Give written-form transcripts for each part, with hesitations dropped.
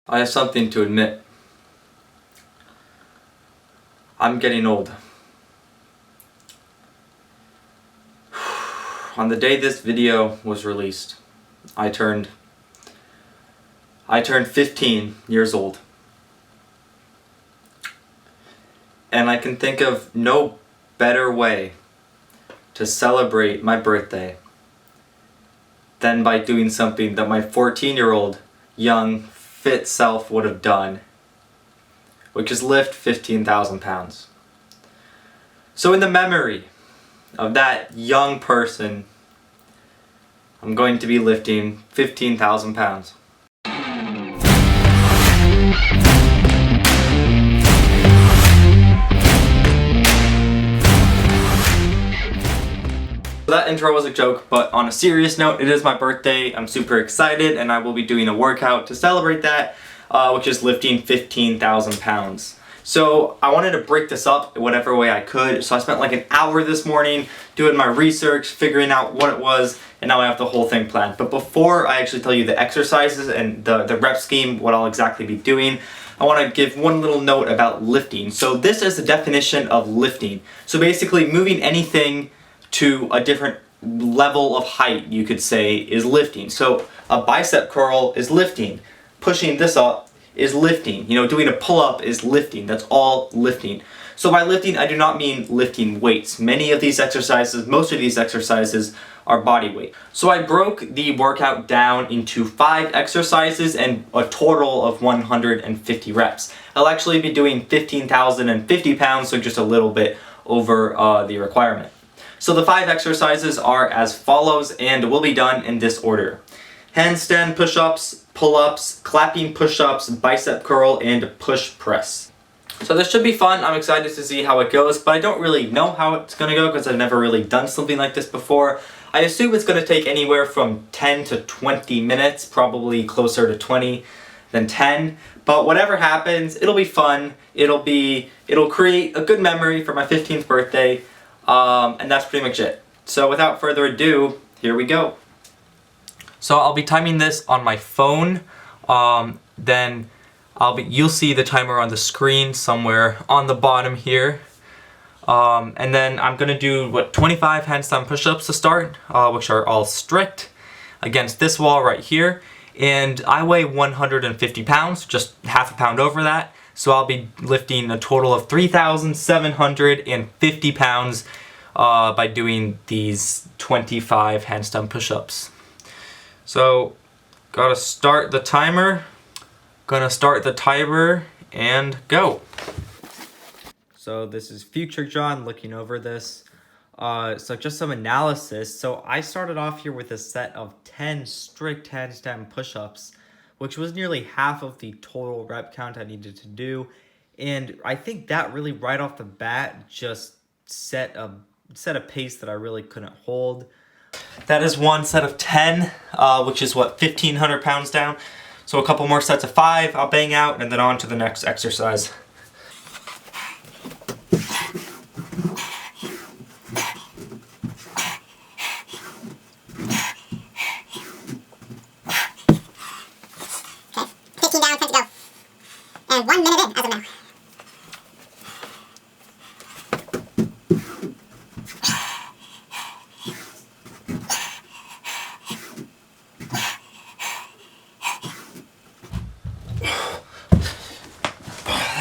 I have something to admit. I'm getting old. On the day this video was released, I turned 15 years old. And I can think of no better way to celebrate my birthday than by doing something that my 14-year-old young, fit self would have done, which is lift 15,000 pounds. So in the memory of that young person, I'm going to be lifting 15,000 pounds. That intro was a joke, but on a serious note, it is my birthday. I'm super excited, and I will be doing a workout to celebrate that, which is lifting 15,000 pounds. So I wanted to break this up whatever way I could, so I spent like an hour this morning doing my research, figuring out what it was, and now I have the whole thing planned. But before I actually tell you the exercises and the rep scheme, what I'll exactly be doing, I want to give one little note about lifting. So this is the definition of lifting. So basically moving anything to a different level of height, you could say, is lifting. So a bicep curl is lifting. Pushing this up is lifting. You know, doing a pull-up is lifting. That's all lifting. So by lifting, I do not mean lifting weights. Many of these exercises, most of these exercises, are body weight. So I broke the workout down into 5 exercises and a total of 150 reps. I'll actually be doing 15,050 pounds, so just a little bit over the requirement. So the 5 exercises are as follows and will be done in this order: handstand push-ups, pull-ups, clapping push-ups, bicep curl, and push press. So this should be fun. I'm excited to see how it goes, but I don't really know how it's going to go because I've never really done something like this before. I assume it's going to take anywhere from 10 to 20 minutes, probably closer to 20 than 10. But whatever happens, it'll be fun. It'll create a good memory for my 15th birthday. And that's pretty much it. So without further ado, here we go. So I'll be timing this on my phone. Then you'll see the timer on the screen somewhere on the bottom here. And then I'm gonna do 25 handstand push-ups to start, which are all strict against this wall right here. And I weigh 150 pounds, just half a pound over that. So I'll be lifting a total of 3,750 pounds by doing these 25 handstand push-ups. So, gotta start the timer. Gonna start the timer and go. So this is Future John looking over this. So just some analysis. So I started off here with a set of 10 strict handstand push-ups, which was nearly half of the total rep count I needed to do. And I think that really right off the bat just set a pace that I really couldn't hold. That is one set of 10, which is 1,500 pounds down. So a couple more sets of 5 I'll bang out, and then on to the next exercise. And 1 minute in as of now.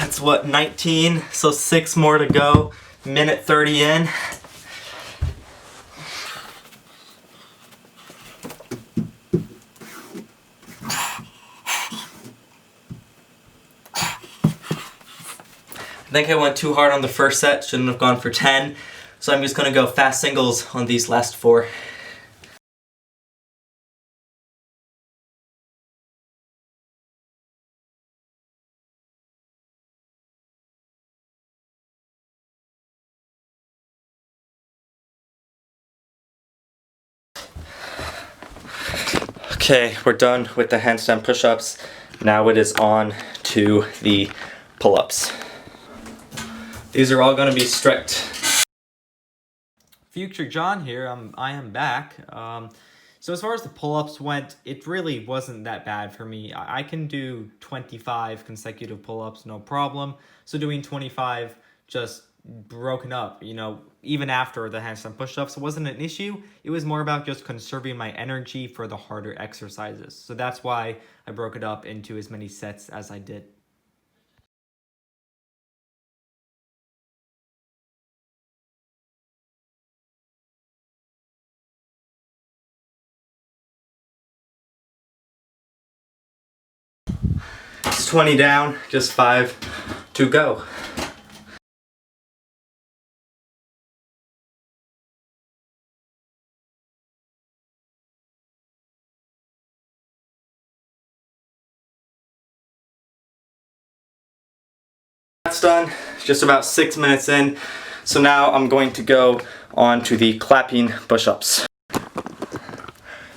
That's 19, so 6 more to go. Minute 30 in. I think I went too hard on the first set, shouldn't have gone for 10. So I'm just gonna go fast singles on these last 4. Okay, we're done with the handstand push-ups. Now it is on to the pull-ups. These are all gonna be strict. Future John here, I am back. So as far as the pull-ups went, it really wasn't that bad for me. I can do 25 consecutive pull-ups, no problem. So doing 25 just broken up, even after the handstand push-ups wasn't an issue. It was more about just conserving my energy for the harder exercises. So that's why I broke it up into as many sets as I did. It's 20 down, just 5 to go. That's done, just about 6 minutes in. So now I'm going to go on to the clapping push-ups.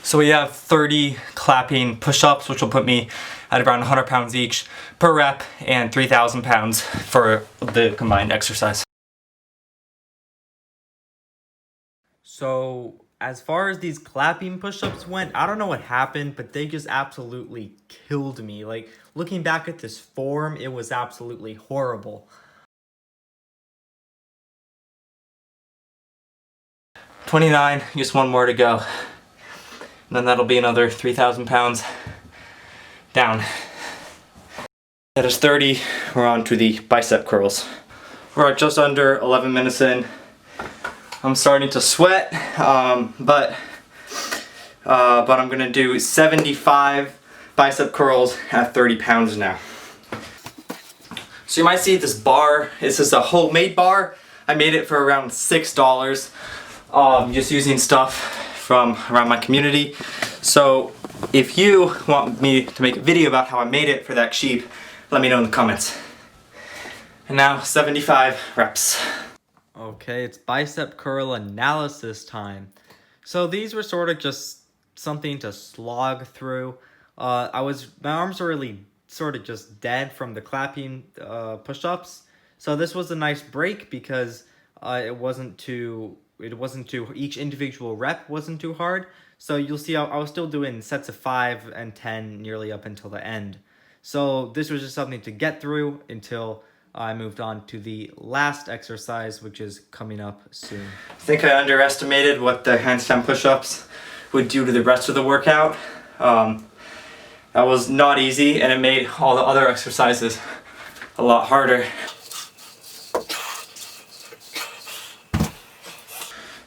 So we have 30 clapping push-ups, which will put me at around 100 pounds each per rep and 3,000 pounds for the combined exercise. So as far as these clapping push-ups went, I don't know what happened, but they just absolutely killed me. Like, looking back at this form, it was absolutely horrible. 29, just one more to go. And then that'll be another 3,000 pounds down. That is 30, we're on to the bicep curls. We're at just under 11 minutes in. I'm starting to sweat, but I'm gonna do 75 bicep curls at 30 pounds now. So you might see this bar. This is a homemade bar. I made it for around $6, just using stuff from around my community. So if you want me to make a video about how I made it for that cheap, let me know in the comments. And now 75 reps. Okay, it's bicep curl analysis time. So these were sort of just something to slog through. My arms were really sort of just dead from the clapping push-ups. So this was a nice break because each individual rep wasn't too hard. So you'll see I was still doing sets of 5 and 10 nearly up until the end. So this was just something to get through until I moved on to the last exercise, which is coming up soon. I think I underestimated what the handstand push-ups would do to the rest of the workout. That was not easy, and it made all the other exercises a lot harder.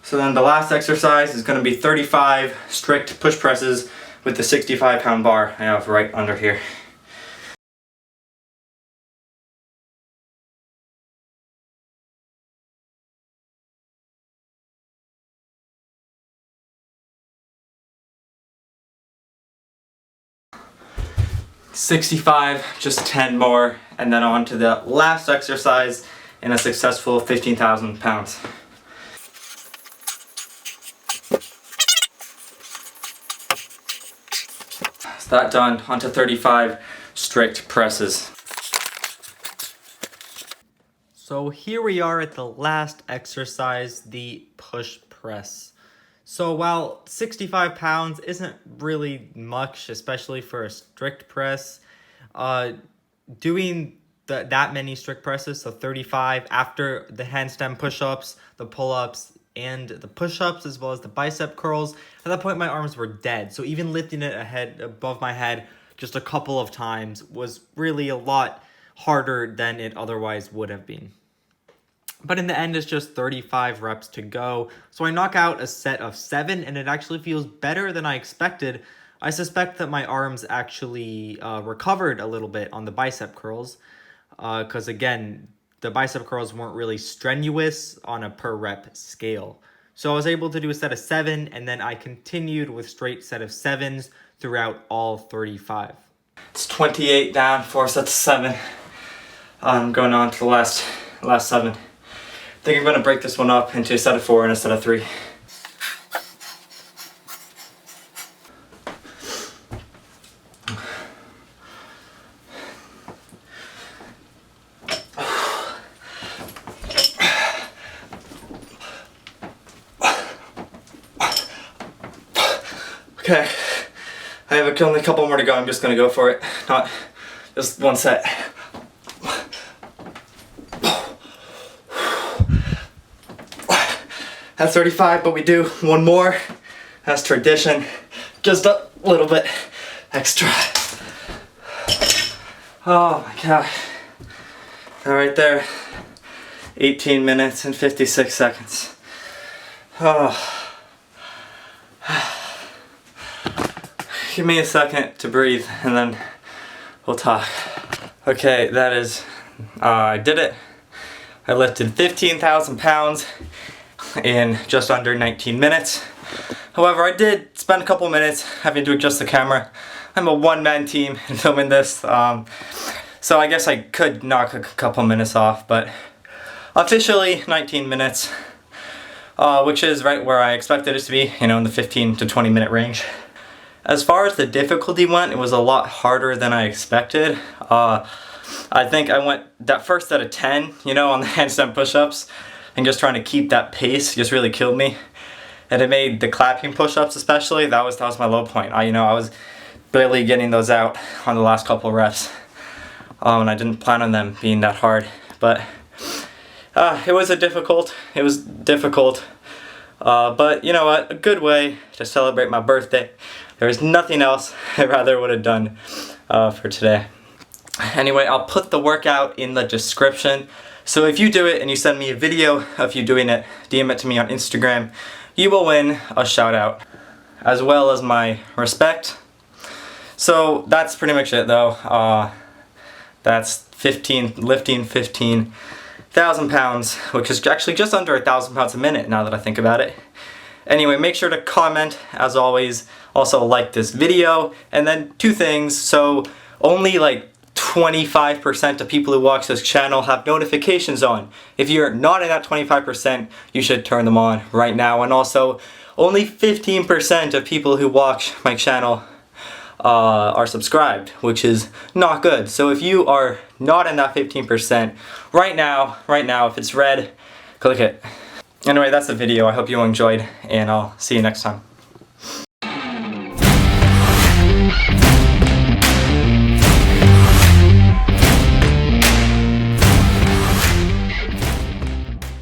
So then the last exercise is going to be 35 strict push presses with the 65-pound bar I have right under here. $65, just 10 more, and then on to the last exercise in a successful 15,000 pounds. So that done, onto 35 strict presses. So here we are at the last exercise, the push press. So while 65 pounds isn't really much, especially for a strict press, doing that many strict presses, so 35 after the handstand push-ups, the pull-ups, and the push-ups, as well as the bicep curls, at that point my arms were dead. So even lifting it above my head just a couple of times was really a lot harder than it otherwise would have been. But in the end, it's just 35 reps to go. So I knock out a set of 7, and it actually feels better than I expected. I suspect that my arms actually recovered a little bit on the bicep curls. Because again, the bicep curls weren't really strenuous on a per rep scale. So I was able to do a set of 7, and then I continued with straight set of 7s throughout all 35. It's 28 down, 4 sets of 7. I'm going on to the last 7. I think I'm going to break this one up into a set of 4 and a set of 3. Okay, I have only a couple more to go. I'm just gonna go for it. Not just one set. That's 35, but we do one more. That's tradition. Just a little bit extra. Oh my god. All right there. 18 minutes and 56 seconds. Oh. Give me a second to breathe and then we'll talk. Okay, that is, I did it. I lifted 15,000 pounds in just under 19 minutes. However, I did spend a couple minutes having to adjust the camera. I'm a one-man team in filming this, so I guess I could knock a couple minutes off, but officially 19 minutes, which is right where I expected it to be, you know, in the 15 to 20 minute range. As far as the difficulty went, it was a lot harder than I expected. I think I went that first set of 10, you know, on the handstand push-ups, and just trying to keep that pace just really killed me. And it made the clapping push-ups especially, that was my low point. I was barely getting those out on the last couple reps. And I didn't plan on them being that hard. But it was difficult. But you know what, a good way to celebrate my birthday. There was nothing else I rather would have done for today. Anyway, I'll put the workout in the description. So if you do it and you send me a video of you doing it, DM it to me on Instagram, you will win a shout out, as well as my respect. So that's pretty much it though. That's lifting 15,000 pounds, which is actually just under 1,000 pounds a minute now that I think about it. Anyway, make sure to comment, as always. Also like this video, and then two things. So only like 25% of people who watch this channel have notifications on. If you're not in that 25%, you should turn them on right now. And also, only 15% of people who watch my channel are subscribed, which is not good. So if you are not in that 15%, right now, if it's red, click it. Anyway, that's the video. I hope you enjoyed, and I'll see you next time.